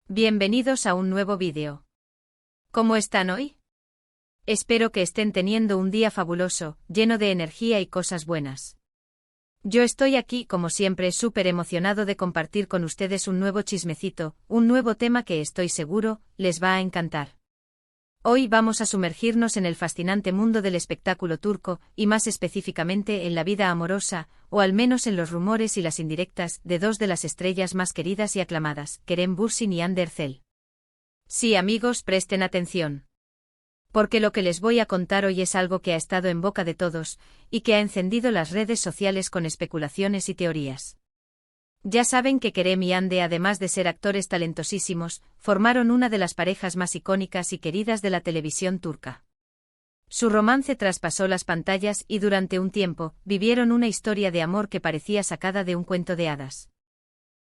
Bienvenidos a un nuevo vídeo. ¿Cómo están hoy? Espero que estén teniendo un día fabuloso, lleno de energía y cosas buenas. Yo estoy aquí, como siempre, súper emocionado de compartir con ustedes un nuevo chismecito, un nuevo tema que estoy seguro les va a encantar. Hoy vamos a sumergirnos en el fascinante mundo del espectáculo turco, y más específicamente en la vida amorosa, o al menos en los rumores y las indirectas, de dos de las estrellas más queridas y aclamadas, Kerem Bürsin y Hande Erçel. Sí, amigos, presten atención. Porque lo que les voy a contar hoy es algo que ha estado en boca de todos, y que ha encendido las redes sociales con especulaciones y teorías. Ya saben que Kerem y Hande, además de ser actores talentosísimos, formaron una de las parejas más icónicas y queridas de la televisión turca. Su romance traspasó las pantallas y durante un tiempo, vivieron una historia de amor que parecía sacada de un cuento de hadas.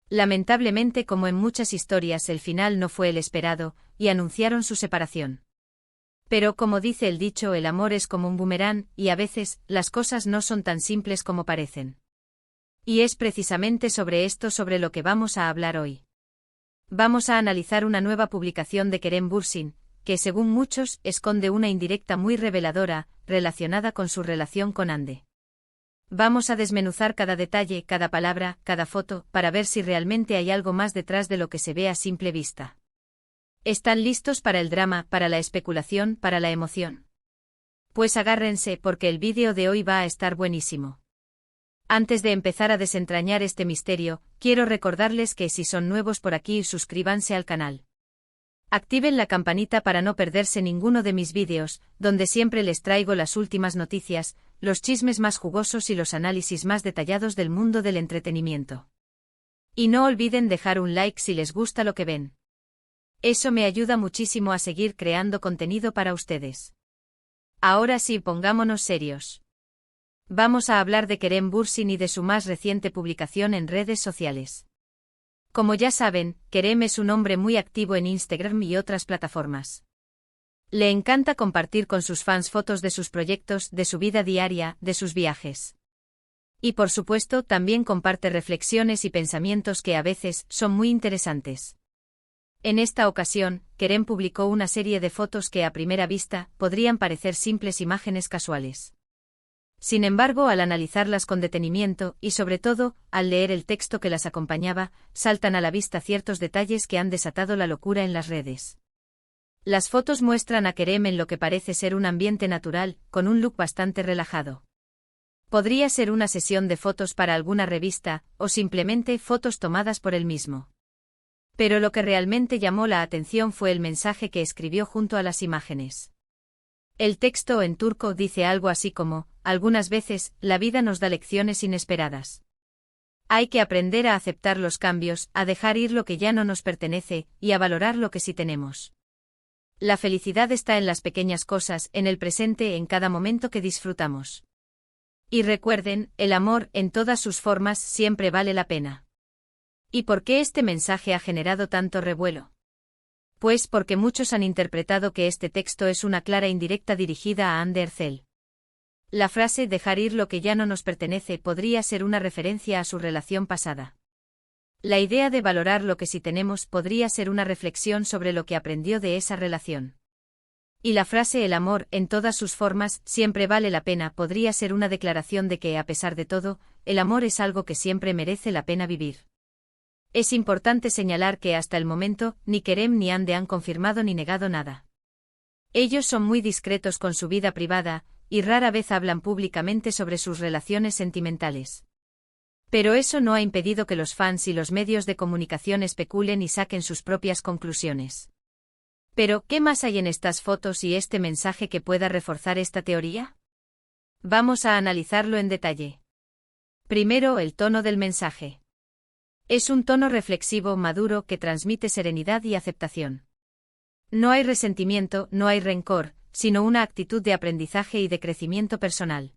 Lamentablemente, como en muchas historias, el final no fue el esperado, y anunciaron su separación. Pero como dice el dicho, el amor es como un boomerang, y a veces, las cosas no son tan simples como parecen. Y es precisamente sobre esto sobre lo que vamos a hablar hoy. Vamos a analizar una nueva publicación de Kerem Bürsin, que según muchos, esconde una indirecta muy reveladora, relacionada con su relación con Hande. Vamos a desmenuzar cada detalle, cada palabra, cada foto, para ver si realmente hay algo más detrás de lo que se ve a simple vista. ¿Están listos para el drama, para la especulación, para la emoción? Pues agárrense, porque el vídeo de hoy va a estar buenísimo. Antes de empezar a desentrañar este misterio, quiero recordarles que si son nuevos por aquí, suscríbanse al canal. Activen la campanita para no perderse ninguno de mis vídeos, donde siempre les traigo las últimas noticias, los chismes más jugosos y los análisis más detallados del mundo del entretenimiento. Y no olviden dejar un like si les gusta lo que ven. Eso me ayuda muchísimo a seguir creando contenido para ustedes. Ahora sí, pongámonos serios. Vamos a hablar de Kerem Bürsin y de su más reciente publicación en redes sociales. Como ya saben, Kerem es un hombre muy activo en Instagram y otras plataformas. Le encanta compartir con sus fans fotos de sus proyectos, de su vida diaria, de sus viajes. Y por supuesto, también comparte reflexiones y pensamientos que a veces son muy interesantes. En esta ocasión, Kerem publicó una serie de fotos que a primera vista podrían parecer simples imágenes casuales. Sin embargo, al analizarlas con detenimiento, y sobre todo, al leer el texto que las acompañaba, saltan a la vista ciertos detalles que han desatado la locura en las redes. Las fotos muestran a Kerem en lo que parece ser un ambiente natural, con un look bastante relajado. Podría ser una sesión de fotos para alguna revista, o simplemente fotos tomadas por él mismo. Pero lo que realmente llamó la atención fue el mensaje que escribió junto a las imágenes. El texto en turco dice algo así como: algunas veces, la vida nos da lecciones inesperadas. Hay que aprender a aceptar los cambios, a dejar ir lo que ya no nos pertenece, y a valorar lo que sí tenemos. La felicidad está en las pequeñas cosas, en el presente, en cada momento que disfrutamos. Y recuerden, el amor, en todas sus formas, siempre vale la pena. ¿Y por qué este mensaje ha generado tanto revuelo? Pues porque muchos han interpretado que este texto es una clara indirecta dirigida a Hande Erçel. La frase «dejar ir lo que ya no nos pertenece» podría ser una referencia a su relación pasada. La idea de valorar lo que sí tenemos podría ser una reflexión sobre lo que aprendió de esa relación. Y la frase «el amor, en todas sus formas, siempre vale la pena» podría ser una declaración de que, a pesar de todo, el amor es algo que siempre merece la pena vivir. Es importante señalar que hasta el momento, ni Kerem ni Hande han confirmado ni negado nada. Ellos son muy discretos con su vida privada, y rara vez hablan públicamente sobre sus relaciones sentimentales. Pero eso no ha impedido que los fans y los medios de comunicación especulen y saquen sus propias conclusiones. Pero, ¿qué más hay en estas fotos y este mensaje que pueda reforzar esta teoría? Vamos a analizarlo en detalle. Primero, el tono del mensaje. Es un tono reflexivo, maduro, que transmite serenidad y aceptación. No hay resentimiento, no hay rencor, sino una actitud de aprendizaje y de crecimiento personal.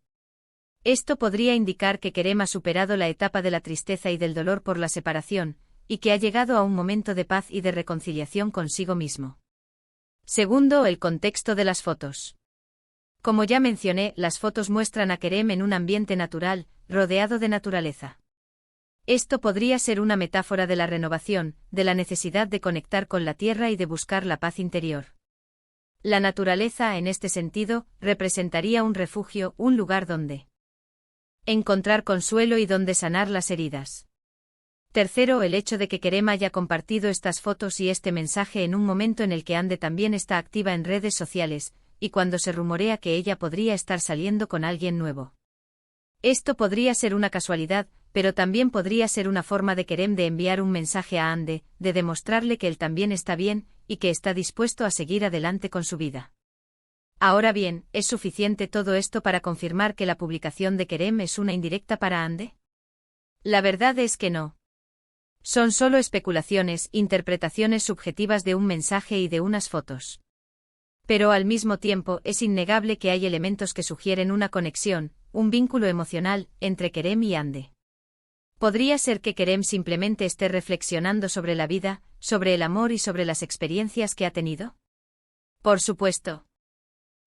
Esto podría indicar que Kerem ha superado la etapa de la tristeza y del dolor por la separación, y que ha llegado a un momento de paz y de reconciliación consigo mismo. Segundo, el contexto de las fotos. Como ya mencioné, las fotos muestran a Kerem en un ambiente natural, rodeado de naturaleza. Esto podría ser una metáfora de la renovación, de la necesidad de conectar con la tierra y de buscar la paz interior. La naturaleza, en este sentido, representaría un refugio, un lugar donde encontrar consuelo y donde sanar las heridas. Tercero, el hecho de que Kerem haya compartido estas fotos y este mensaje en un momento en el que Ande también está activa en redes sociales, y cuando se rumorea que ella podría estar saliendo con alguien nuevo. Esto podría ser una casualidad, pero también podría ser una forma de Kerem de enviar un mensaje a Ande, de demostrarle que él también está bien, y que está dispuesto a seguir adelante con su vida. Ahora bien, ¿es suficiente todo esto para confirmar que la publicación de Kerem es una indirecta para Ande? La verdad es que no. Son solo especulaciones, interpretaciones subjetivas de un mensaje y de unas fotos. Pero al mismo tiempo es innegable que hay elementos que sugieren una conexión, un vínculo emocional, entre Kerem y Ande. ¿Podría ser que Kerem simplemente esté reflexionando sobre la vida, sobre el amor y sobre las experiencias que ha tenido? Por supuesto.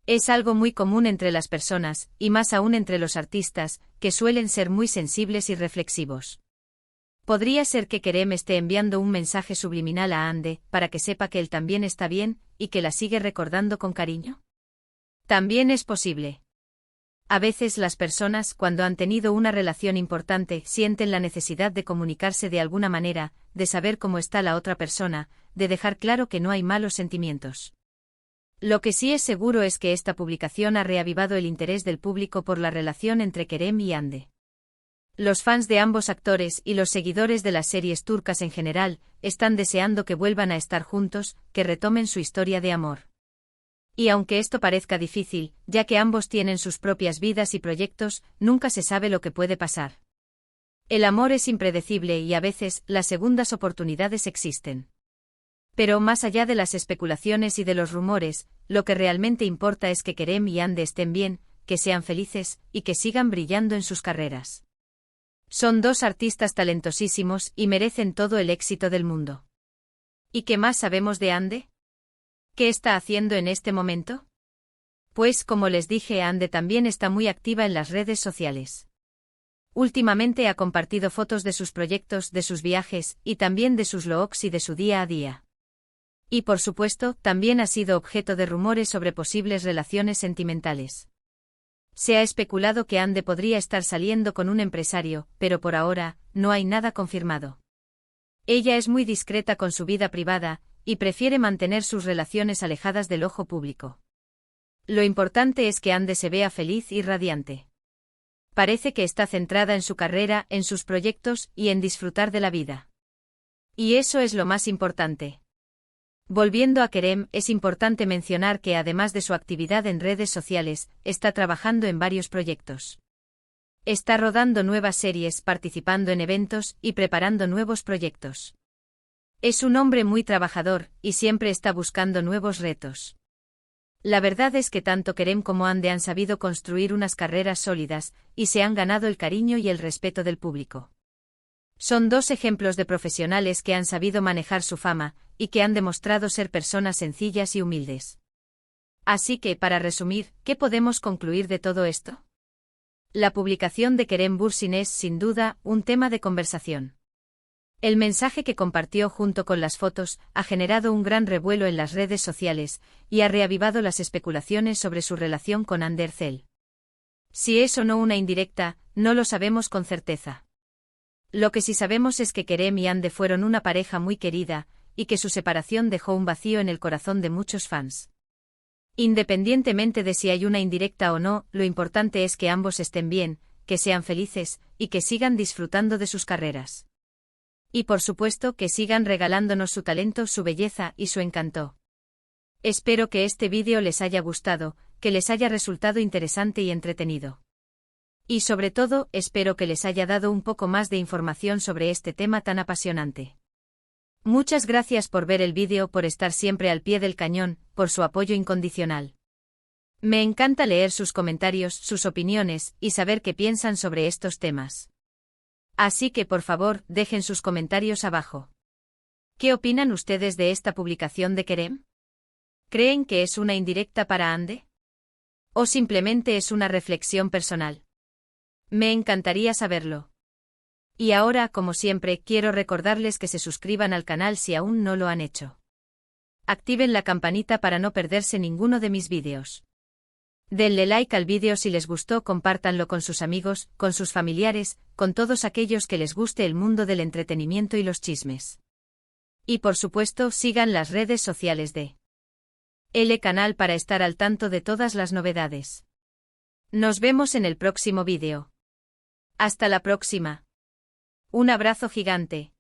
Es algo muy común entre las personas, y más aún entre los artistas, que suelen ser muy sensibles y reflexivos. Podría ser que Kerem esté enviando un mensaje subliminal a Ande, para que sepa que él también está bien, y que la sigue recordando con cariño. También es posible. A veces las personas, cuando han tenido una relación importante, sienten la necesidad de comunicarse de alguna manera, de saber cómo está la otra persona, de dejar claro que no hay malos sentimientos. Lo que sí es seguro es que esta publicación ha reavivado el interés del público por la relación entre Kerem y Ande. Los fans de ambos actores y los seguidores de las series turcas en general, están deseando que vuelvan a estar juntos, que retomen su historia de amor. Y aunque esto parezca difícil, ya que ambos tienen sus propias vidas y proyectos, nunca se sabe lo que puede pasar. El amor es impredecible y a veces, las segundas oportunidades existen. Pero más allá de las especulaciones y de los rumores, lo que realmente importa es que Kerem y Ande estén bien, que sean felices, y que sigan brillando en sus carreras. Son dos artistas talentosísimos y merecen todo el éxito del mundo. ¿Y qué más sabemos de Ande? ¿Qué está haciendo en este momento? Pues como les dije, Ande también está muy activa en las redes sociales. Últimamente ha compartido fotos de sus proyectos, de sus viajes, y también de sus vlogs y de su día a día. Y por supuesto, también ha sido objeto de rumores sobre posibles relaciones sentimentales. Se ha especulado que Ande podría estar saliendo con un empresario, pero por ahora, no hay nada confirmado. Ella es muy discreta con su vida privada, y prefiere mantener sus relaciones alejadas del ojo público. Lo importante es que Ande se vea feliz y radiante. Parece que está centrada en su carrera, en sus proyectos, y en disfrutar de la vida. Y eso es lo más importante. Volviendo a Kerem, es importante mencionar que además de su actividad en redes sociales, está trabajando en varios proyectos. Está rodando nuevas series, participando en eventos y preparando nuevos proyectos. Es un hombre muy trabajador, y siempre está buscando nuevos retos. La verdad es que tanto Kerem como Ande han sabido construir unas carreras sólidas, y se han ganado el cariño y el respeto del público. Son dos ejemplos de profesionales que han sabido manejar su fama, y que han demostrado ser personas sencillas y humildes. Así que, para resumir, ¿qué podemos concluir de todo esto? La publicación de Kerem Bürsin es, sin duda, un tema de conversación. El mensaje que compartió junto con las fotos ha generado un gran revuelo en las redes sociales, y ha reavivado las especulaciones sobre su relación con Hande Erçel. Si es o no una indirecta, no lo sabemos con certeza. Lo que sí sabemos es que Kerem y Hande fueron una pareja muy querida, y que su separación dejó un vacío en el corazón de muchos fans. Independientemente de si hay una indirecta o no, lo importante es que ambos estén bien, que sean felices, y que sigan disfrutando de sus carreras. Y por supuesto que sigan regalándonos su talento, su belleza y su encanto. Espero que este vídeo les haya gustado, que les haya resultado interesante y entretenido. Y sobre todo, espero que les haya dado un poco más de información sobre este tema tan apasionante. Muchas gracias por ver el vídeo, por estar siempre al pie del cañón, por su apoyo incondicional. Me encanta leer sus comentarios, sus opiniones, y saber qué piensan sobre estos temas. Así que por favor, dejen sus comentarios abajo. ¿Qué opinan ustedes de esta publicación de Kerem? ¿Creen que es una indirecta para Hande? ¿O simplemente es una reflexión personal? Me encantaría saberlo. Y ahora, como siempre, quiero recordarles que se suscriban al canal si aún no lo han hecho. Activen la campanita para no perderse ninguno de mis vídeos. Denle like al vídeo si les gustó, compártanlo con sus amigos, con sus familiares, con todos aquellos que les guste el mundo del entretenimiento y los chismes. Y por supuesto, sigan las redes sociales de L Canal para estar al tanto de todas las novedades. Nos vemos en el próximo vídeo. Hasta la próxima. Un abrazo gigante.